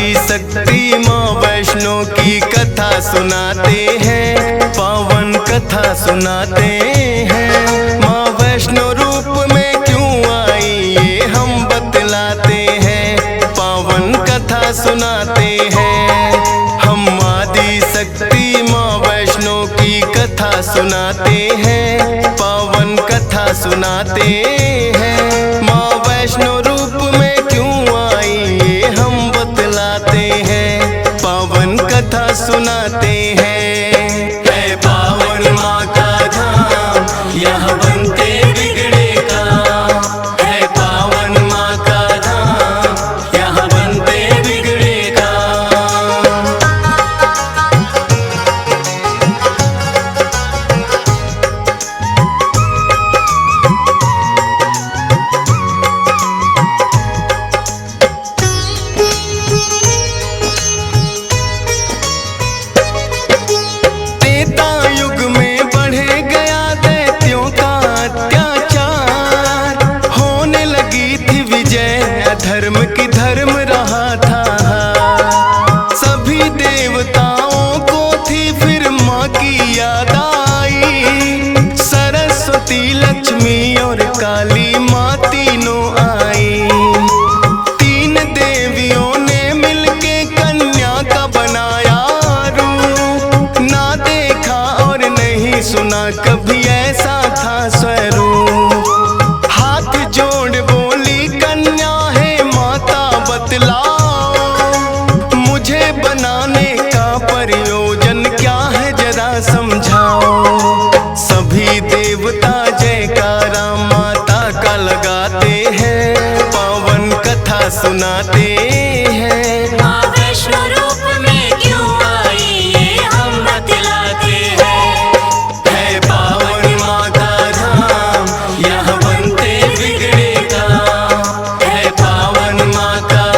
आदि शक्ति माँ वैष्णो की कथा सुनाते हैं, पावन कथा सुनाते हैं। माँ वैष्णो रूप में क्यों आई ये हम बतलाते हैं, पावन कथा सुनाते हैं। हम आदि शक्ति माँ वैष्णो की कथा सुनाते हैं, पावन कथा सुनाते हैं। माँ वैष्णो रूप में क्यों आई ये हम बतलाते हैं, पावन कथा सुनाते हैं। है पावन माँ का धाम यहाँ बनते बिगड़े काम, है पावन माँ का धाम यहाँ बनते बिगड़े काम। धर्म की धर्म रहा था, सभी देवताओं को थी फिर माँ की याद आई। सरस्वती लक्ष्मी और काली माँ तीनों आई। तीन देवियों ने मिलके कन्या का बनाया रूप, ना देखा और नहीं सुना कभी ऐसा था स्वरूप। हाथ जोड़ बोली कन्या बतलाओ, मुझे बनाने का प्रयोजन क्या है जरा समझाओ। सभी देवता जयकारा माता का लगाते हैं, पावन कथा सुनाते हैं। माँ वैष्णो रूप में क्यों आई ये हम बतलाते हैं। है पावन माँ का धाम यहाँ बनते बिगड़े काम, है पावन माँ का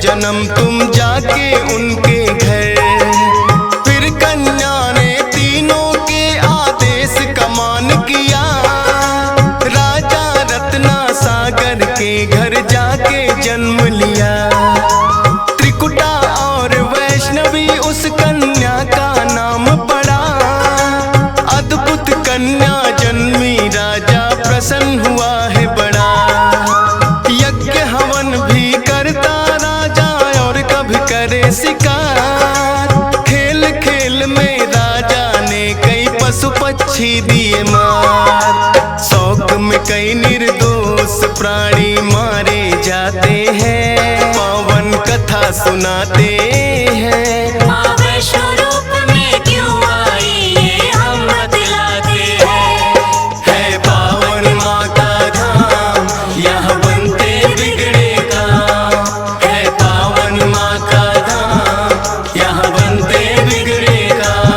जन्म तुम जाके उनके घर। फिर कन्या ने तीनों के आदेश का मान किया, राजा रत्ना सागर के घर जाके जन्म लिया। त्रिकुटा और वैष्णवी उस कन्या का नाम पड़ा, अद्भुत कन्या जन्मी राजा प्रसन्न हुआ है बड़ा। यज्ञ हवन भी करता करे शिकार, खेल खेल में राजा ने कई पशु पक्षी दिए मार। शौक में कई निर्दोष प्राणी मारे जाते हैं, पावन कथा सुनाते हैं। माँ वैष्णो रूप में क्यों आई ये हम बतलाते हैं। है पावन माँ का धाम यहाँ बनते बिगड़े काम, है पावन माँ का यहाँ बनते बिगड़े काम।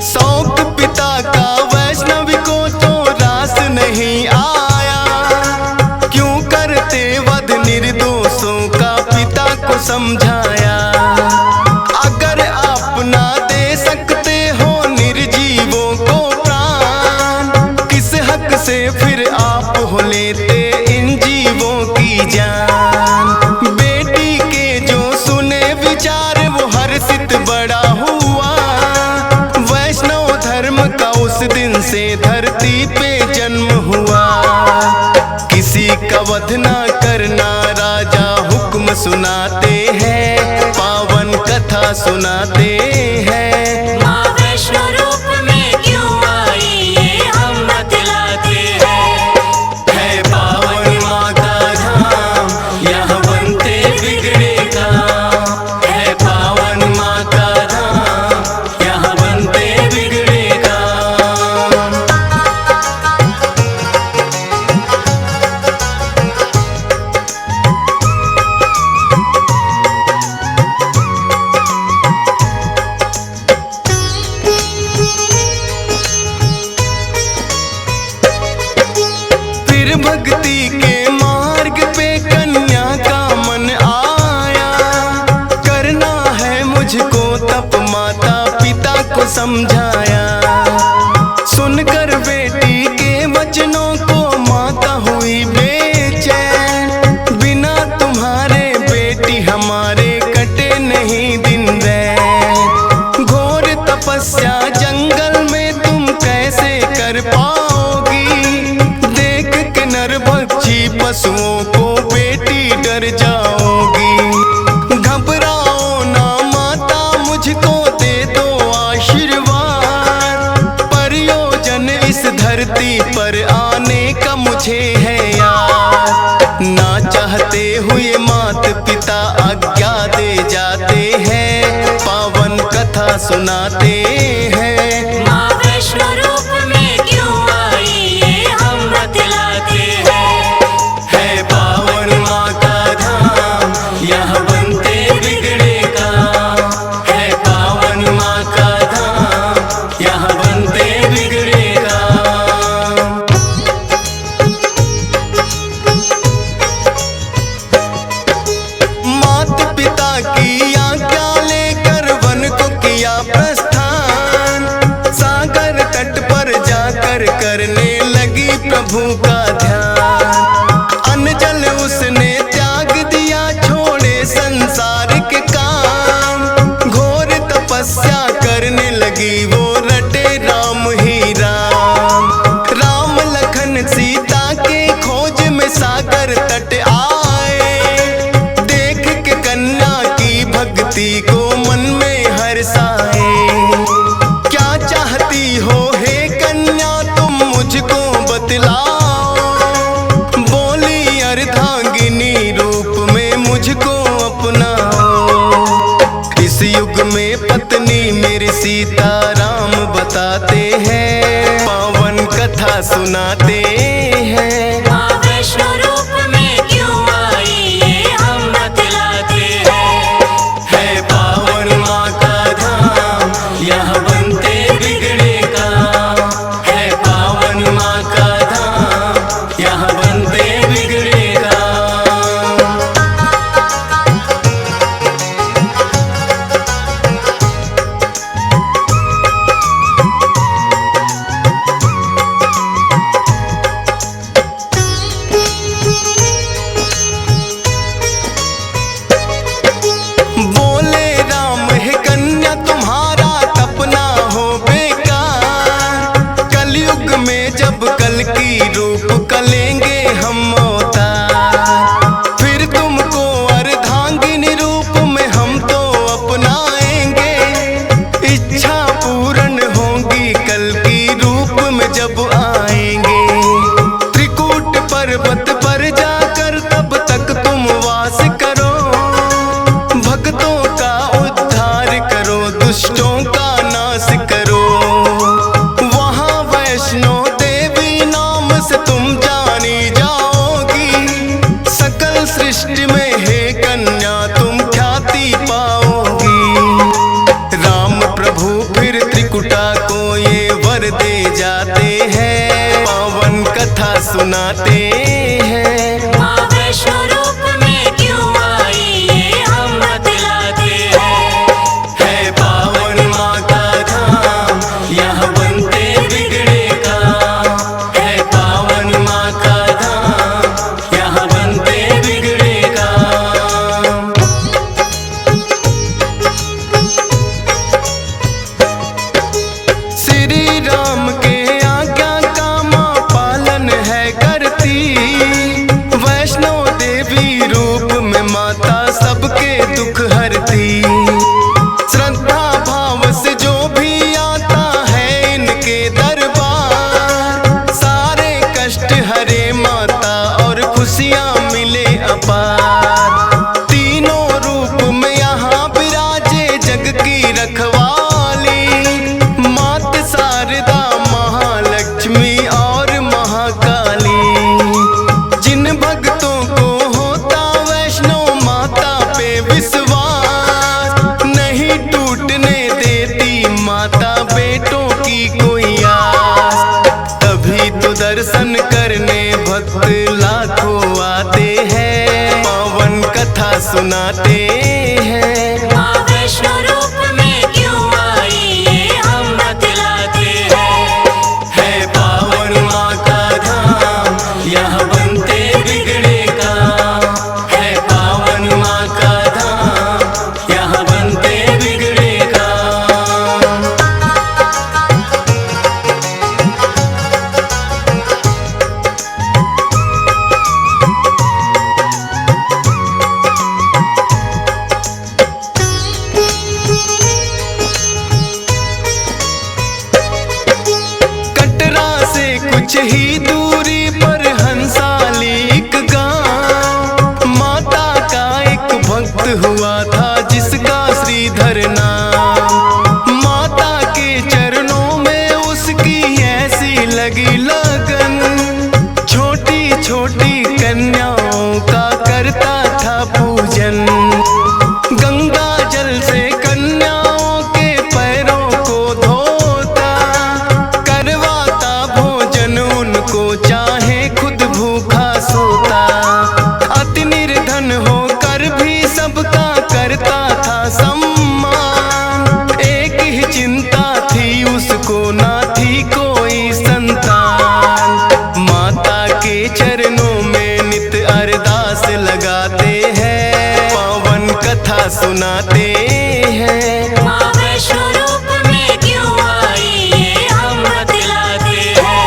शौक पिता का वैष्णवी को तो रास नहीं आया, क्यों करते वध निर्दोषों का पिता को समझाया। अगर आप ना दे सकते हो निर्जीवों को प्राण, किस हक से फिर आप हो लेते इन जीवों की जान। बेटी के जो सुने विचार वो हर्षित बड़ा हुआ, वैष्णव धर्म का उस दिन से धरती पे जन्म हुआ। किसी का वध ना करना राजा हुक्म सुनाते हैं, पावन कथा सुनाते हैं। माँ वैष्णो रूप में क्यों आई ये हम बतलाते हैं। है पावन माँ का धाम यहाँ बनते बिगड़े काम, है पावन माँ का धाम यहाँ बनते बिगड़े काम। फिर भक्ति के मार्ग पे कन्या का मन आया, करना है मुझको तप माता पिता को समझाया। सुनकर बेटी के वचनों को माता हुई बेचैन, बिना तुम्हारे बेटी हमारे कटे नहीं दिन रैन। घोर तपस्या जंगल में तुम कैसे कर पाओगी, देख के नरभक्षी पशुओं को बेटी डर जाओगी। घबराओ ना माता मुझको दे दो आशीर्वाद, प्रयोजन इस धरती पर आने का मुझे है याद। ना चाहते हुए मात पिता आज्ञा दे जाते हैं, पावन कथा सुनाते हैं। माँ वैष्णो रूप में क्यों आई ये हम बतलाते हैं। है पावन माँ का धाम, यहाँ बनते बिगड़े काम। है पावन माँ का धाम, यहाँ बनते बिगड़े काम। मात पिता की आज्ञा लेकर वन को किया प्रस्थान, सागर तट पर जाकर करने लगी प्रभु का ध्यान। अन्न जल उसने त्याग दिया, छोड़े संसार के काम। घोर तपस्या करने लगी वो, रटे राम ही राम। राम लखन सीता के खोज में सागर तट आए, देख के कन्या की भक्ति को मन में हर्षाए। क्या चाहती हो हे कन्या तुम मुझको बतलाओ, बोली अर्धांगिनी रूप में मुझको अपनाओ। इस युग में पत्नी मेरी सीता राम बताते हैं, पावन कथा सुनाते हैं। माँ वैष्णो रूप में क्यों आई ये हम बतलाते हैं। है पावन माँ का धाम, यहाँ बनते बिगड़े काम। है पावन माँ का धाम, यहाँ बनते बिगड़े काम। बोले राम हे कन्या तुम्हारा तपना हो बेकार, कलयुग में जब कल की रूप कलेंगे हम अवतार। फिर तुमको अर्धांगिनी रूप में हम तो अपनाएंगे, इच्छा पूर्ण होगी कल की रूप में जब आएंगे। त्रिकूट पर्वत पर जाकर तब तक तुम वास करो, भक्तों का उद्धार करो, दुष्टों का नाश करो। वहाँ वैष्णो देवी नाम से तुम जानी जाओगी, सकल सृष्टि में हे कन्या तुम ख्याति पाओगी। राम प्रभु फिर त्रिकुटा को ये वर दे जाते हैं, पावन कथा सुनाते हैं। माँ वैष्णो रूप में क्यों आई ये हम बतलाते हैं। है पावन माँ का धाम, यहाँ बनते बिगड़े काम। है पावन माँ का धाम, यहाँ बनते बिगड़े काम। श्री राम के आज्ञा का माँ पालन है करती, वैष्णो देवी रूप में माता सबके दुख हरती। श्रद्धा भाव से जो भी आता है इनके दरबार, सारे कष्ट हरे माता और खुशियाँ मिले अपार। तीनों रूप में यहाँ विराजे जग की रखवाली, मात शारदा महालक्ष्मी और महाकाली। जिन भक्तों को होता वैष्णो माता पे विश्वास, नहीं टूटने देती माता बेटों की कोई आस। तभी तो दर्शन करने भक्त लाखों आते हैं, पावन कथा सुनाते हैं। माँ वैष्णो रूप में क्यों आई ये हम बतलाते हैं। है पावन माँ का धाम, यहाँ बनते बिगड़े काम। है पावन माँ का धाम, यहाँ बनते बिगड़े काम। कटरा से कुछ ही दूरी पर हंसाली एक गांव, माता का एक भक्त हुआ था जिसका श्रीधर नाम। माता के चरणों में उसकी ऐसी लगी लगन, छोटी छोटी कन्याओं का करता था पूजन। गंगा जल से कन्याओं के पैरों को धोता, करवाता भोजन उनको चाहे खुद भूखा सोता। अति निर्धन होकर भी सबका करता था सम्मान, एक ही चिंता थी उसको ना थी कोई संतान। माता के चरणों में नित अरदास लगाते हैं, पावन कथा सुनाते हैं। माँ वैष्णो रूप में क्यों आई ये हम बतलाते हैं।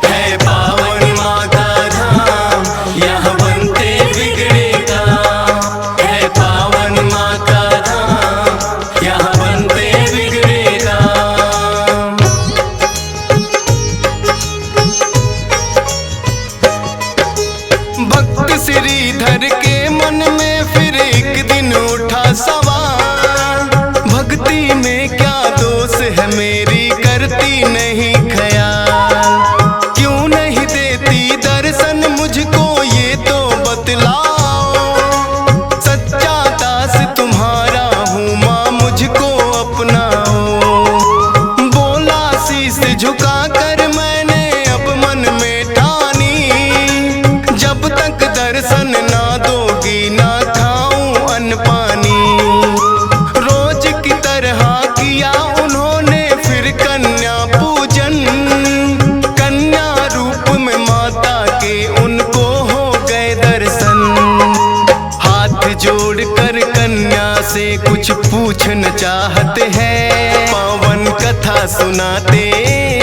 है पावन माँ का धाम, यहाँ बनते बिगड़े काम। है पावन माँ का धाम, यहाँ बनते बिगड़े काम। भक्त श्रीधर के मन में फिर एक दिन उठा सवाल, भक्ति में क्या दोष है मेरी, करती नहीं ख्याल। क्यों नहीं देती दर्शन मुझको ये तो बतलाओ, सच्चा दास तुम्हारा हूँ माँ मुझको अपनाओ। बोला शीश झुका कर मैंने अब मन में ठानी, जब तक दर्शन ना दोगी ना खाऊं अन्न पानी। रोज की तरह किया उन्होंने फिर कन्या पूजन, कन्या रूप में माता के उनको हो गए दर्शन। हाथ जोड़कर कन्या से कुछ पूछना चाहते हैं, पावन कथा सुनाते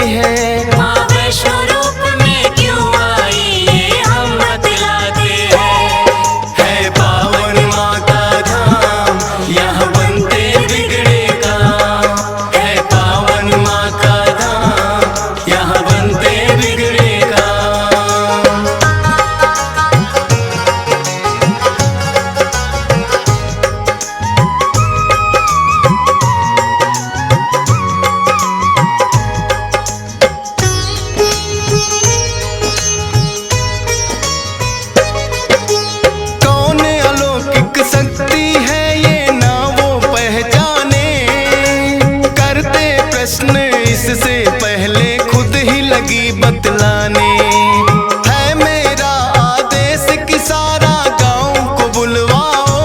हैं। माँ वैष्णो रूप में क्यों आई ये हम बतलाते हैं। है पावन माँ का धाम, यहाँ बनते बिगड़े काम। है पावन माँ का धाम, यहाँ बनते बिगड़े काम। कौन अलौकिक शक्ति है ये ना वो पहचाने, करते प्रश्न इससे पहले खुद ही लगी बतलाने। है मेरा आदेश कि सारा गांव को बुलवाओ,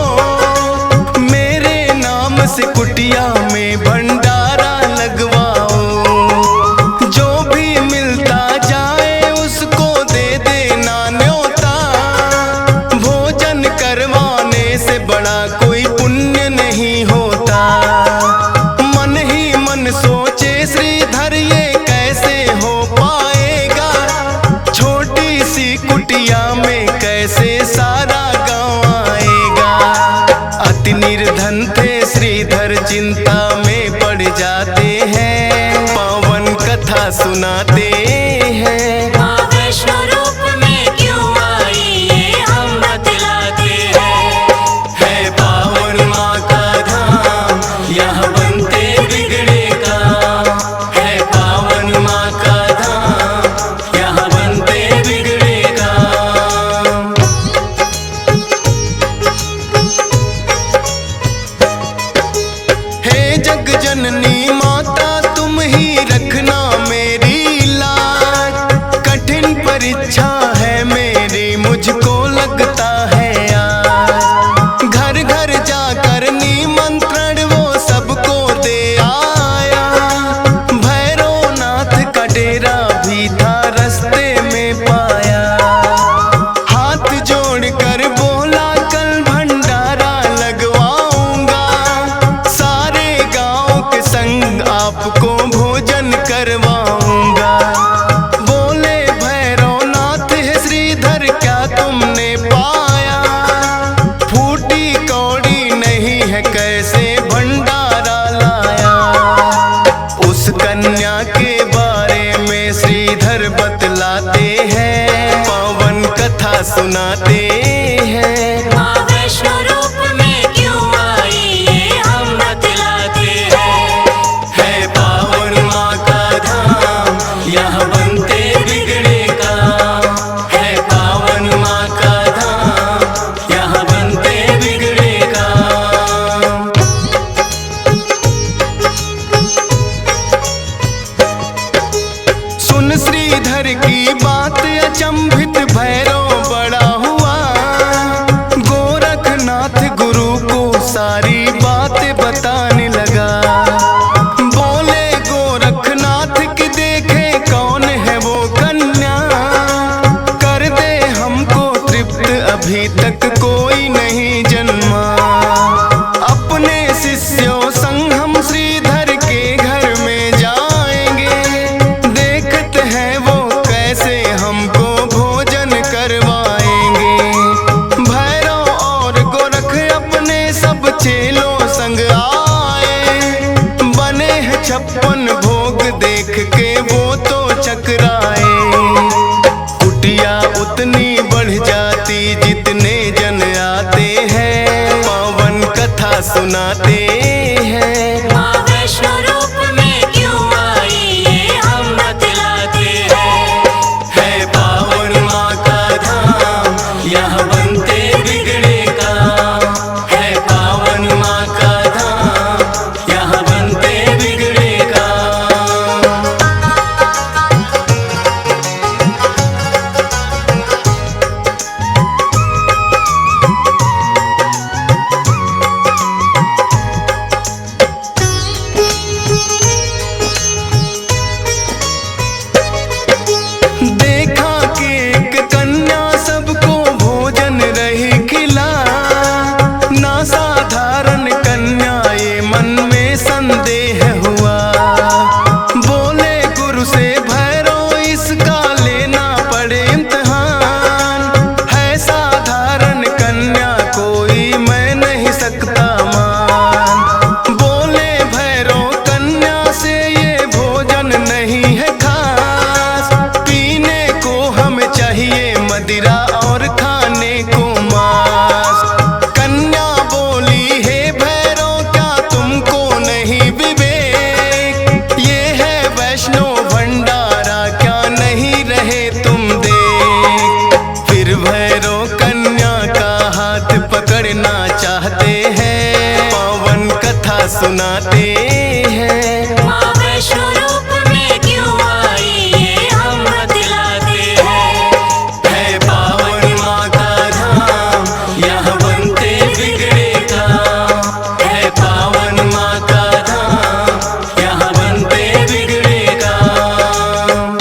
मेरे नाम से कुटिया में भंडारा लगवाओ। जो भी मिलता जाए उसको दे देना न्योता, भोजन करवाने से बड़ा कोई पुण्य नहीं होता। मन ही मन सोचे श्रीधर ये कैसे हो पाएगा, छोटी सी कुटिया में कैसे सारा गांव आएगा। अति निर्धन थे श्रीधर चिंता में पड़ जाते हैं, पावन कथा सुनाते हैं। माँ वैष्णो रूप में क्यों आई ये हम बतलाते हैं। है पावन माँ का धाम, यहाँ बनते बिगड़े काम। है पावन माँ का धाम, यहाँ बनते बिगड़े काम। हे जग जननी माता तुम ही रखना मेरी ला, परीक्षा है मेरी, मुझको लगता है आज। घर घर जाकर निमंत्रण वो सबको दे आया। भैरवनाथ का डेरा भी था रास्ते में पाया। हाथ जोड़कर बोला कल भंडारा लगवाऊंगा, सारे गांव के संग आपको भोजन करवाऊंगा। बोले भैरवनाथ है श्रीधर क्या तुमने पाया, फूटी कौड़ी नहीं है कैसे भंडारा लाया। उस कन्या के बारे में श्रीधर बतलाते हैं, पावन कथा सुनाते हैं। माँ वैष्णो रूप में क्यों आई ये हम बतलाते हैं। है पावन माँ का धाम, यहाँ बनते बिगड़े काम। है पावन माँ का धाम, यहाँ बनते बिगड़े काम। सुन श्रीधर की बात अचंभित भैरव बड़ा हुआ। गोरखनाथ गुरु को सारी बातें बताने लगा। बोले गोरखनाथ की देखे कौन है वो कन्या, कर दे हमको तृप्त अभी तक कोई नहीं जन्मा। अपने शिष्यों संग हम श्रीधर के घर में जाएंगे, देखते हैं वो कैसे हमको भोजन करवाएंगे। भैरव और गोरख अपने सब चेलों संग आए, बने हैं 56 भोग देख के वो तो चकराए। कुटिया उतनी बढ़ जाती जितने जन आते हैं, पावन कथा सुनाते हैं। माँ वैष्णो रूप में क्यों आई ये हम बतलाते हैं। है पावन माँ का धाम, यहाँ बनते बिगड़े काम। है पावन माँ का धाम, यहाँ बनते बिगड़े काम। देखा कि एक कन्या सबको भोजन रही खिला, ना साधारण कन्या ये मन में संदेह हुआ। बोले गुरु से भैरव इसका लेना पड़े इम्तिहान, है साधारण कन्या कोई मैं नहीं सकता मान। बोले भैरव कन्या से ये भोजन नहीं है खास, पीने को हमें चाहिए मदिरा और खाने को मांस। कन्या बोली हे भैरव क्या तुमको नहीं विवेक, ये है वैष्णो भंडारा क्या नहीं रहे तुम देख। फिर भैरव कन्या का हाथ पकड़ना चाहते हैं, पावन कथा सुनाते हैं। माँ वैष्णो रूप में क्यों आई ये हम बतलाते हैं। है पावन माँ का धाम, यहाँ बनते बिगड़े काम। है पावन माँ का धाम, यहाँ बनते बिगड़े काम।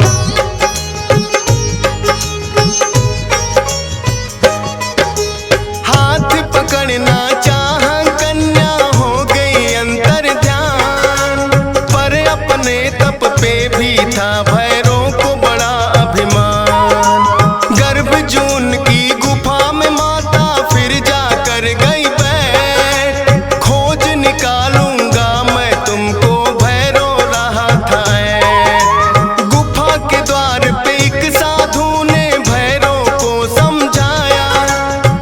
हाथ पकड़ना चाह कन्या हो गई अंतर ध्यान, पर अपने तप पे भी था भैरव को बड़ा अभिमान। गर्भ जून की गुफा में माता फिर जाकर गई बैठ, खोज निकालूंगा मैं तुमको भैरव रहा था ऐठ। गुफा के द्वार पे एक साधु ने भैरव को समझाया,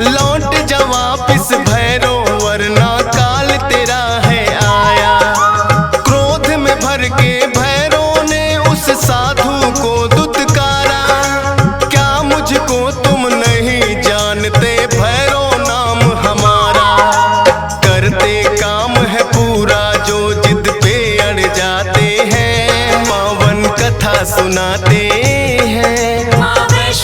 लौट जा वापिस भैरव वरना काल तेरा है आया। क्रोध में भर के भैरव ने उस साधु को दुत्कारा, क्या मुझको तुम नहीं जानते भैरव नाम हमारा। करते काम है पूरा जो जिद पे अड़ जाते हैं, पावन कथा सुनाते हैं। माँ वैष्णो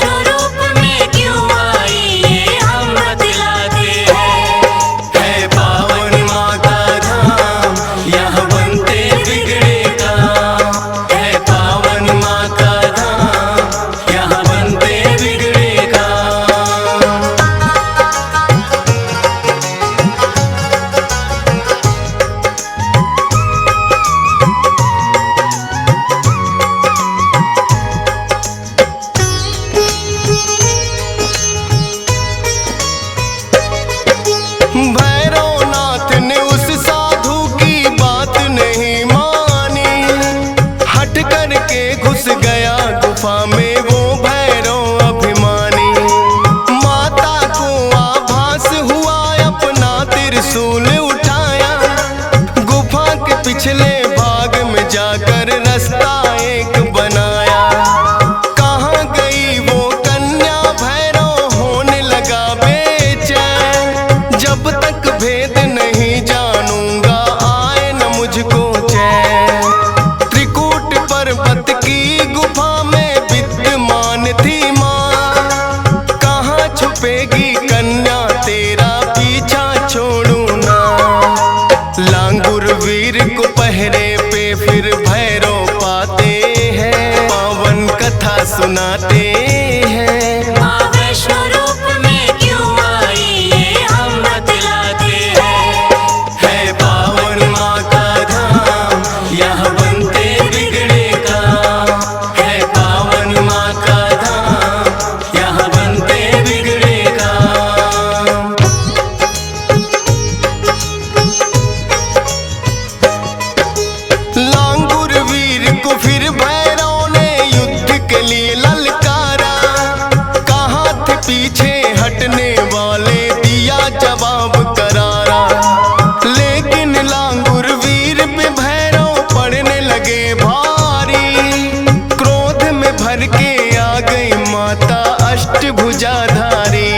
अष्टभुजाधारी।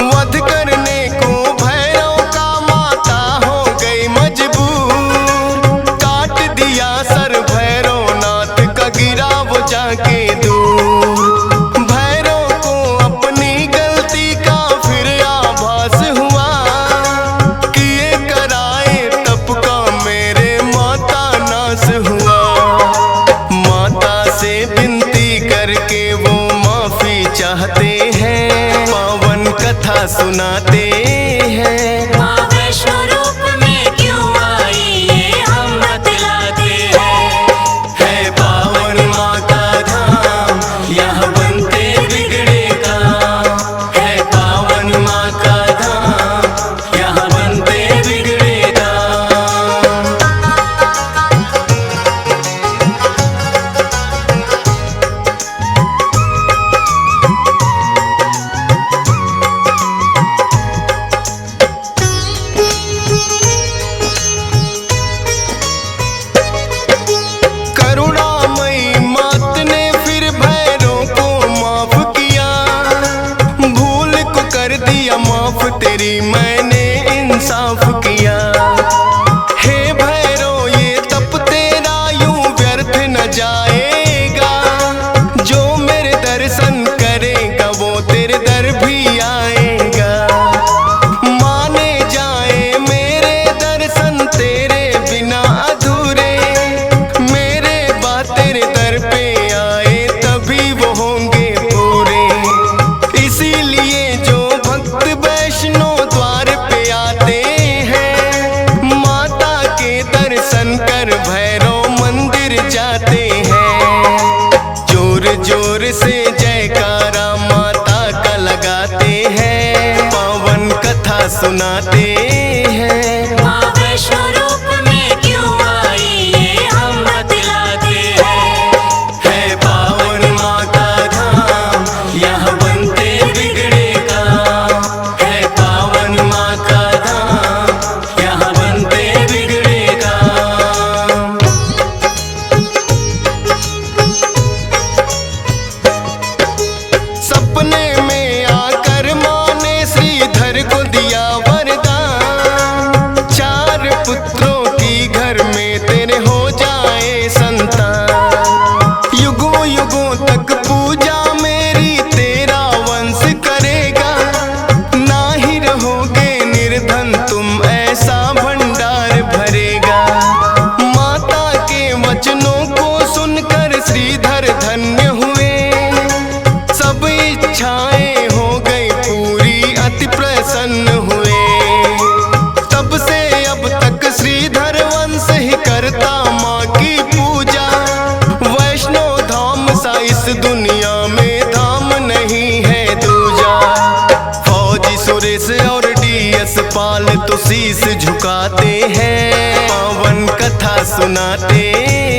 वध करने को भैरव का माता हो गई मजबूर। काट दिया सर भैरवनाथ का, गिरा वो जाके दूर। भैरव को अपनी गलती का फिर आभास हुआ, किए कराए तप का मेरे माता नाश हुआ। माता से विनती करके वो माफी चाहते हैं, पावन कथा सुनाते हैं। माँ वैष्णो रूप में क्यों आई ये हम बतलाते हैं। है पावन माँ का धाम, यहाँ बनते बिगड़े काम। है पावन माँ का धाम, यहाँ बनते बिगड़े काम। करुणामयी मात ने फिर भैरव को माफ किया। भूल को कर दिया माफ, तेरी मैंने इंसाफ किया। हे भैरव ये तप तेरा यूं व्यर्थ न जाएगा। जो मेरे दर्शन करेगा वो तेरे दर भी आएगा। माने जाए मेरे दर्शन तेरे बिना अधूरे। मेरे बाद तेरे दर पे आए तभी वो होंगे पूरे। इसीलिए जो भक्त वैष्णो द्वार पे आते हैं, माता के दर्शन कर भैरव मंदिर जाते हैं। जोर जोर से जयकारा माता का लगाते हैं, पावन कथा सुनाते हैं। माँ वैष्णो रूप में क्यों आई ये हम बतलाते हैं। है पावन माँ का धाम, यहाँ बनते बिगड़े काम। है पावन माँ का धाम, यहाँ बनते बिगड़े काम। सपने में आकर माँ ने श्रीधर को दिया वरदान। 4 पुत्रों की घर में तेरे हो जाए संतान। युगों युगों तक पूजा मेरी तेरा वंश करेगा। ना ही रहोगे निर्धन तुम, ऐसा भंडार भरेगा। माता के वचनों को सुनकर श्रीधर धन्य हुए। सब इच्छाएं हो गई पूरी, अति प्रसन्न हुए। तब से अब तक श्रीधर वंश ही करता माँ की पूजा। वैष्णो धाम सा इस दुनिया में धाम नहीं है दूजा। फौजी सुरेश और डीएस पाल तो शीस झुकाते हैं, पावन कथा सुनाते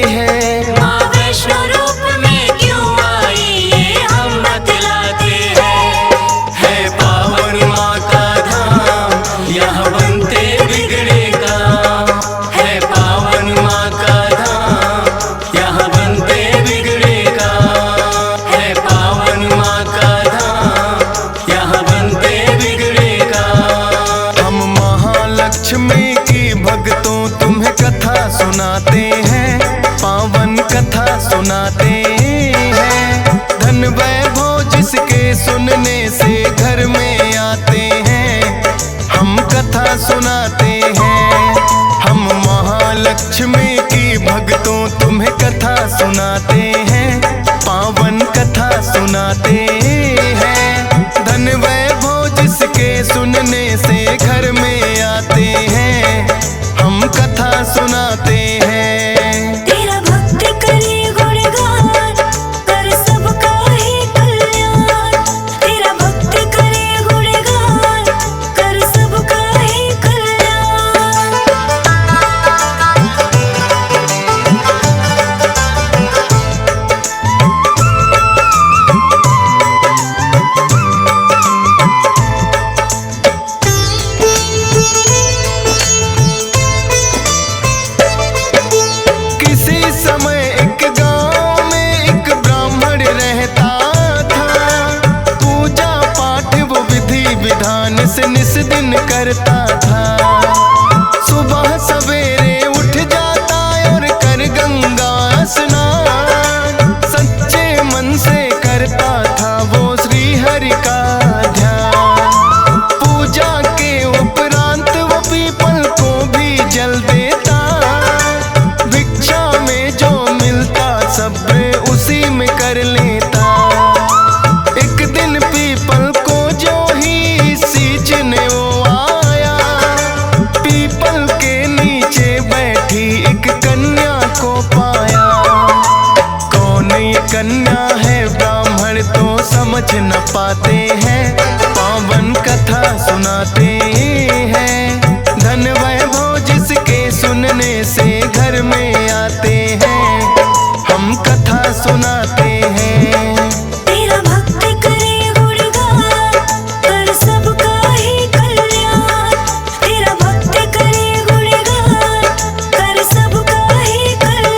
हैं। माँ वैष्णो रूप में क्यों आई ये हम बतलाते हैं। है पावन माँ का धाम, यहाँ बनते बिगड़े काम। है पावन माँ का धाम, यहाँ बनते बिगड़े काम। है पावन माँ का धाम, यहाँ बनते बिगड़े काम। हम महालक्ष्मी की भक्तों तुम्हें कथा सुनाते हैं, पावन कथा सुनाते हैं। धन वैभव जिसके सुनने से घर में आते हैं, हम कथा सुनाते हैं। हम महालक्ष्मी की भक्तों तुम्हें कथा सुनाते हैं, पावन कथा सुनाते हैं। धन वैभव जिसके सुनने से घर में आते हैं, हम कथा सुनाते हैं। तेरा भक्त करे गुणगान, कर सबका ही कल्याण। तेरा भक्त करे गुणगान, कर सबका ही कल्याण। करता था। सुबह सवेरे उठ जाता और कर गंगा स्नान, सच्चे मन से करता था वो श्री हरि का ध्यान। पूजा के उपरांत वो पीपल को भी जल देता, भिक्षा में जो मिलता सब उसी में कर लेता। एक दिन पीपल को जो ही सींचने वो आया, पीपल के नीचे बैठी एक कन्या को पाया। कौन ये कन्या है ब्राह्मण तो समझ न पाते हैं, पावन कथा सुनाते हैं। धन वैभव जिसके सुनने से घर में आते हैं, हम कथा सुनाते हैं। तेरा भक्त करे गुणगान, कर सबका ही कल्याण। तेरा भक्त करे गुणगान, कर सबका ही कल्याण।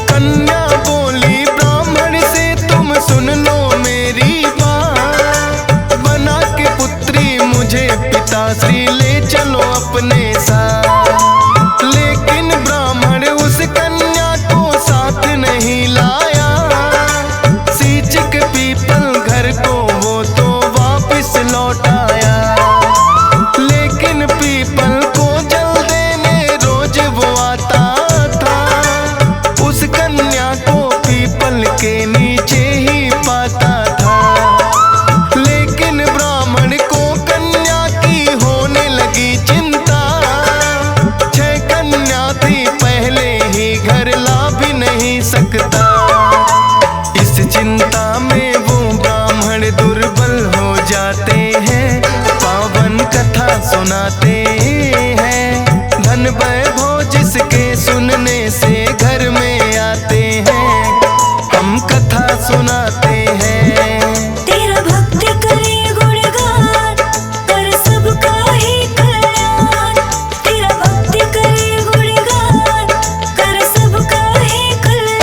कन्या बोली ब्राह्मण से तुम सुन लो मेरी बात, बना के पुत्री मुझे पिताश्री ले चलो अपने साथ। लेकिन ब्राह्मण उस कन्या को साथ नहीं लाया, सींच के पीपल घर को वो तो वापस लौट आया। लेकिन पीपल को जल देने रोज वो आता था, उस कन्या को पीपल के नीचे ही पाता था। लेकिन ब्राह्मण को कन्या की होने लगी चिंता, 6 कन्या थी पहले ही घर ला भी नहीं सकता। इस चिंता में वो ब्राह्मण दुर्बल हो जाते हैं, पावन कथा सुनाते हैं। धन वैभव जिसके सुनने से घर में आते हैं, हम कथा सुनाते हैं। तेरा भक्त करे गुणगान, कर सबका ही कल्याण। तेरा भक्त करे गुणगान, कर सबका ही कल्याण।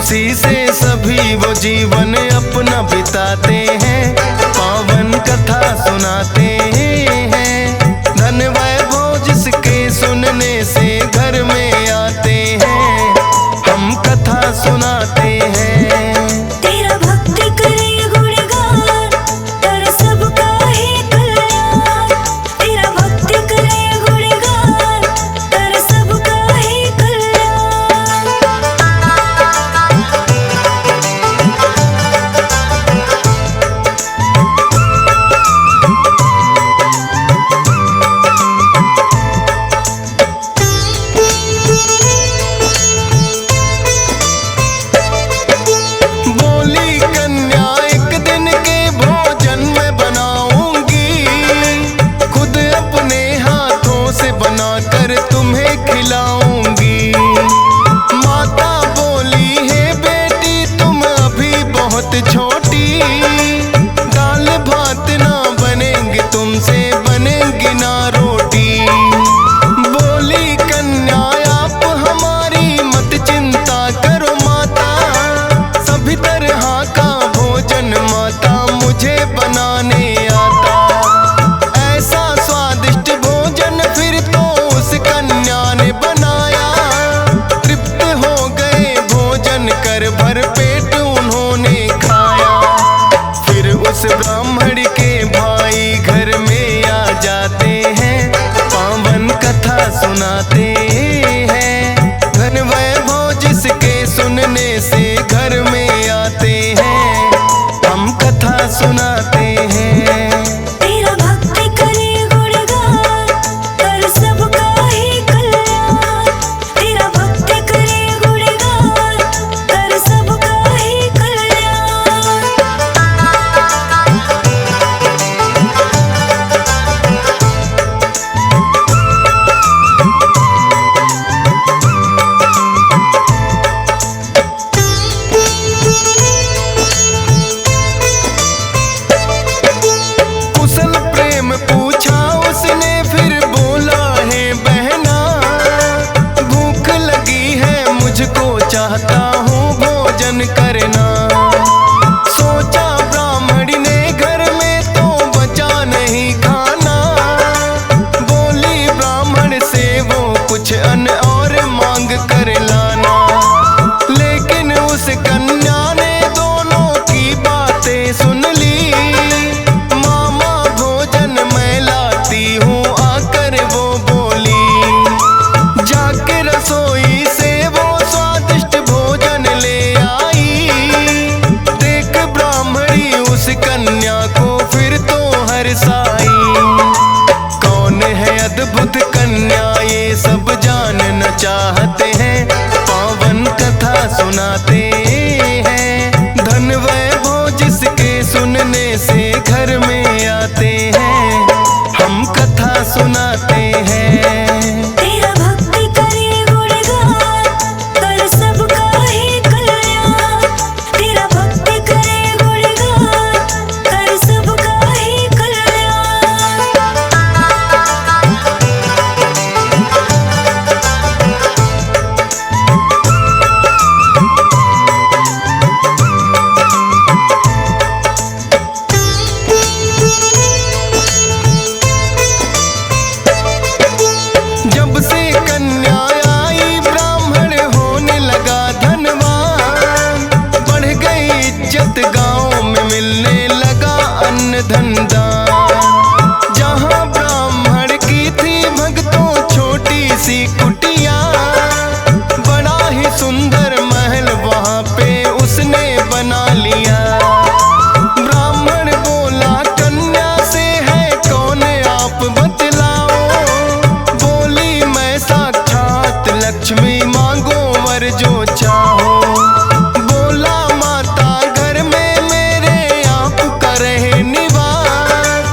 खुशी से सभी वो जीवन अपना बिताते हैं, पावन कथा सुनाते हैं। धन वैभव जिसके सुनने से घर में आते हैं, हम कथा सुनाते हैं। तेरा भक्ति करे गुणगान, कर सबका ही कल्याण। तेरा भक्ति करे गुणगान, कर सबका ही कल्याण। बोली कन्या एक दिन के भोजन में बनाऊंगी, खुद अपने हाथों से बनाकर तुम्हें खिलाऊंगी। माता बोली है बेटी तुम अभी बहुत छोटी, दाल भात ना बनेंगे तुमसे, बनेंगी ना रोटी। बोली कन्या आप हमारी मत चिंता करो माता, सभी तरह का भोजन माता मुझे बनाने आता। ऐसा स्वादिष्ट भोजन फिर तो उस कन्या ने बनाया, तृप्त हो गए भोजन कर भर पेट उन्होंने खाया। फिर उस ब्राह्मण के भाई घर में आ जाते हैं, पावन कथा सुनाते हैं। धन वैभव जिसके सुनने से घर में आते हैं, हम कथा सुनाते हैं। तेरा भक्ति करे गुणगान, कर सबका ही कल्याण। तेरा भक्ति करे गुणगान, कर सबका ही कल्याण। कुशल प्रेम पूछा उसने, फिर बोला है बहना, भूख लगी है मुझको चाहता हूँ भोजन करना। सोचा ब्राह्मणी ने घर में तो बचा नहीं खाना, बोली ब्राह्मण से वो कुछ अन्न और मांग कर लाना। लेकिन उस कन्या ने दोनों की बातें सुन ली, मामा भोजन मैं लाती हूँ आकर वो बोली। जाके रसोई से वो स्वादिष्ट भोजन ले आई, देख ब्राह्मणी उस कन्या को फिर तो हर्षाई। कौन है अद्भुत कन्या ये सब जानना चाहते हैं, पावन कथा सुनाते हैं। धन वैभव जिसके सुनने से घर में आते हैं, हम कथा सुनाते हैं। तेरा भक्ति करे गुणगान, कर सबका ही कल्याण। तेरा भक्ति करे गुणगान, कर सबका ही कल्याण। जब से कन्या आई ब्राह्मण होने लगा धनवान, बढ़ गई इज्जत गांव में मिलने लगा अन्न धन दान। जहां ब्राह्मण की थी भक्तों छोटी सी कुटिया, बड़ा ही सुंदर महल वहां पे उसने बना लिया। ब्राह्मण बोला कन्या से है कौन आप बतलाओ, बोली मैं साक्षात लक्ष्मी मांगो वर जो चाहो। बोला माता घर में मेरे आप का रहे निवास,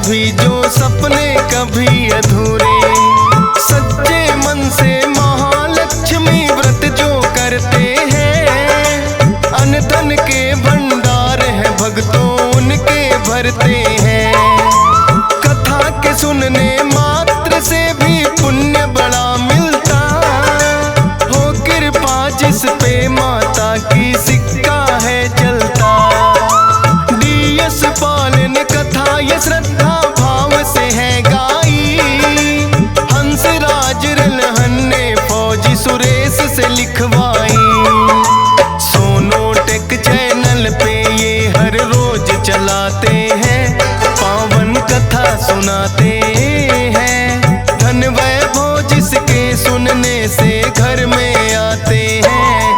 कभी जो सपने कभी अधूरे, सच्चे मन से महालक्ष्मी व्रत जो करते हैं, अन्न धन के भंडार है भक्तों उनके भरते हैं। कथा के सुनने मात्र से भी पुण्य बड़ा मिलता, हो कृपा जिस पे माता की सिक्का है चलता। डीएस पालन कथा ये श्रद्धा भाव से है गाई, हंसराज रलहन ने फौजी सुरेश से लिखवाई। सोनोटेक चैनल पे ये हर रोज चलाते हैं, पावन कथा सुनाते हैं। धन वैभव जिसके सुनने से घर में आते हैं,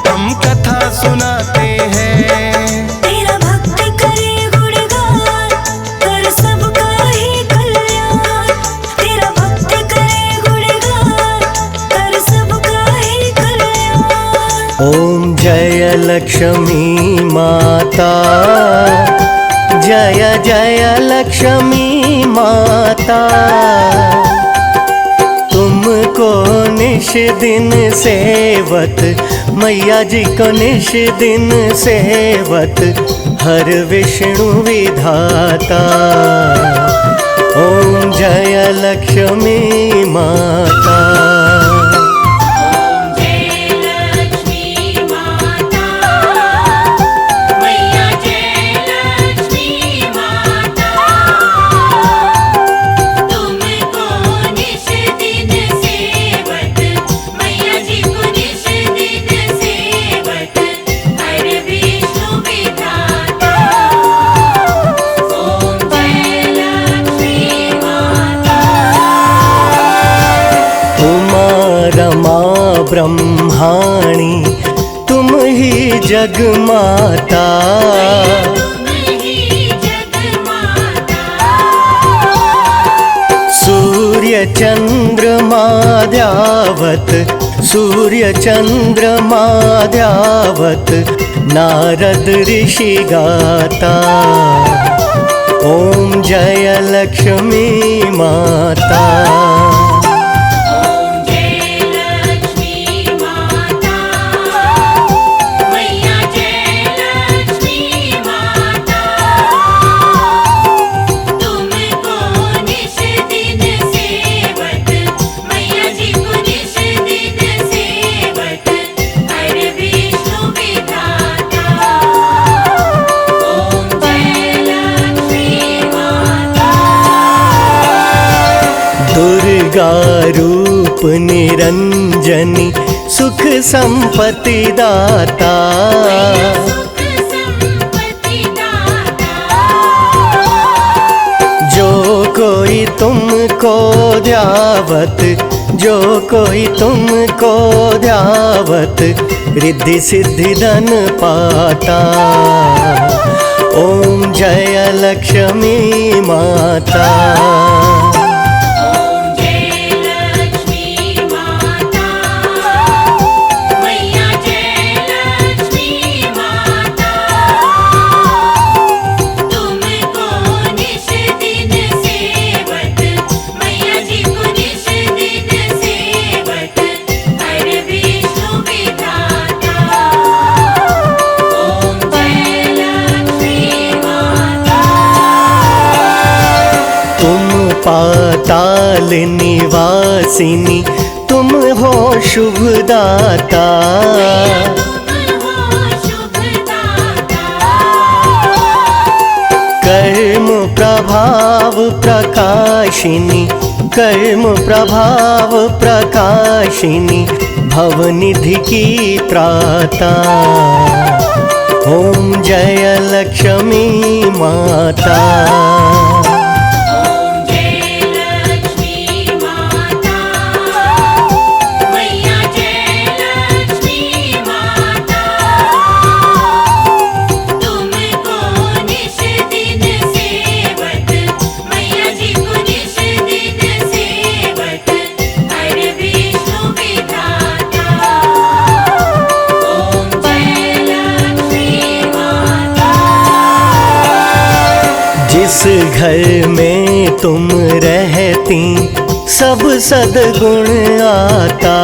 हम कथा सुनाते हैं। तेरा भक्त करे गुणगान, कर सबका ही कल्याण। तेरा भक्त करे गुणगान, कर सबका ही कल्याण। ओम जय लक्ष्मी माता, जय जय लक्ष्मी माता। तुमको निश दिन सेवत, मैया जी को निश दिन सेवत, हर विष्णु विधाता। ओम जय लक्ष्मी माता। ओम जय लक्ष्मी माता, मैया जय लक्ष्मी माता। तुमको निश दिन सेवत, मैया जी को निश दिन सेवत, हर विष्णु विधाता। ओम जय लक्ष्मी माता। उमा रमा ब्रह्माणी तुम ही जगमाता। तुम ही जगमाता। सूर्य चंद्रमा ध्यावत, सूर्य चंद्रमा ध्यावत, नारद ऋषि गाता। ओम जय लक्ष्मी माता। ओम जय लक्ष्मी माता, मैया जय लक्ष्मी माता। तुमको निश दिन सेवत, मैया जी को निश दिन सेवत, हर विष्णु विधाता। ओम जय लक्ष्मी माता। दुर्गा रूप निरंजनी सुख संपत्ति दाता। सुख संपत्ति दाता। जो कोई तुमको ध्यावत, जो कोई तुमको ध्यावत, रिद्धि सिद्धि धन पाता। ओम जय लक्ष्मी माता। ओम जय लक्ष्मी माता, मैया जय लक्ष्मी माता। तुमको निश दिन सेवत, मैया जी को निश दिन सेवत, हर विष्णु विधाता। ओम जय लक्ष्मी माता। तुम पाताल निवासिनी तुम हो शुभदाता। तुम हो शुभदाता। कर्म प्रभाव प्रकाशिनी, कर्म प्रभाव प्रकाशिनी, भवनिधि की त्राता। ओम जय लक्ष्मी माता। ओम जय लक्ष्मी माता, मैया जय लक्ष्मी माता। तुमको निश दिन सेवत, मैया जी को निश दिन सेवत, हर विष्णु विधाता। ओम जय लक्ष्मी माता। जिस जिस घर में तुम रहती सब सद्गुण आता,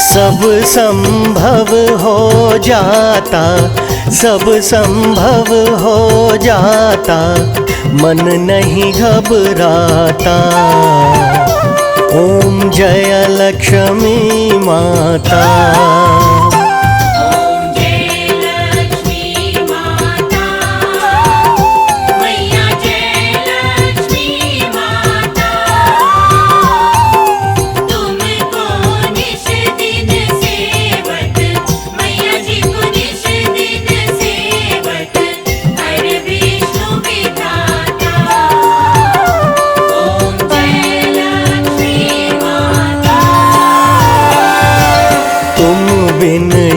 सब संभव हो जाता, सब संभव हो जाता, मन नहीं घबराता। ओम जय लक्ष्मी माता।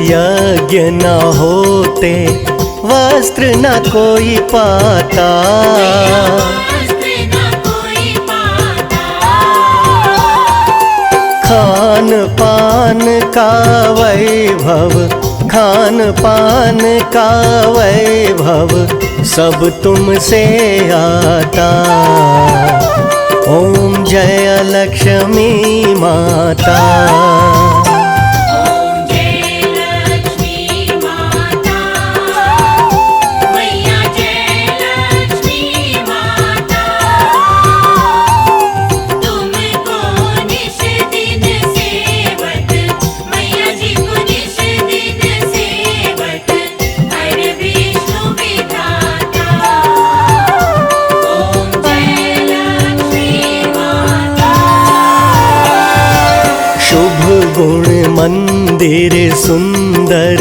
यज्ञ न होते वस्त्र न कोई पाता, खान पान का वैभव, खान पान का वैभव सब तुमसे आता। ओम जय लक्ष्मी माता। गुण मंदिर सुंदर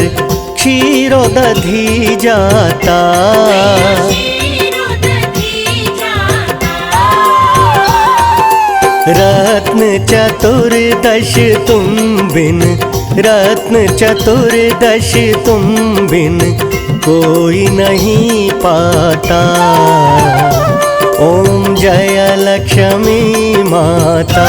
क्षीरोदधि जाता, रत्न चतुर्दश तुम बिन, रत्न चतुर्दश तुम बिन कोई नहीं पाता। ओम जय लक्ष्मी माता।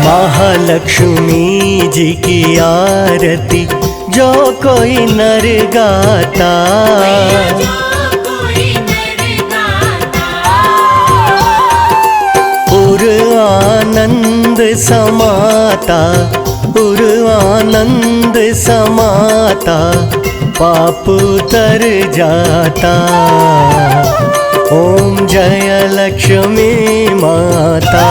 महालक्ष्मी जी की आरती जो कोई नर गाता, उर आनंद समाता, उर आनंद समाता, पाप उतर जाता। ओम जय लक्ष्मी माता।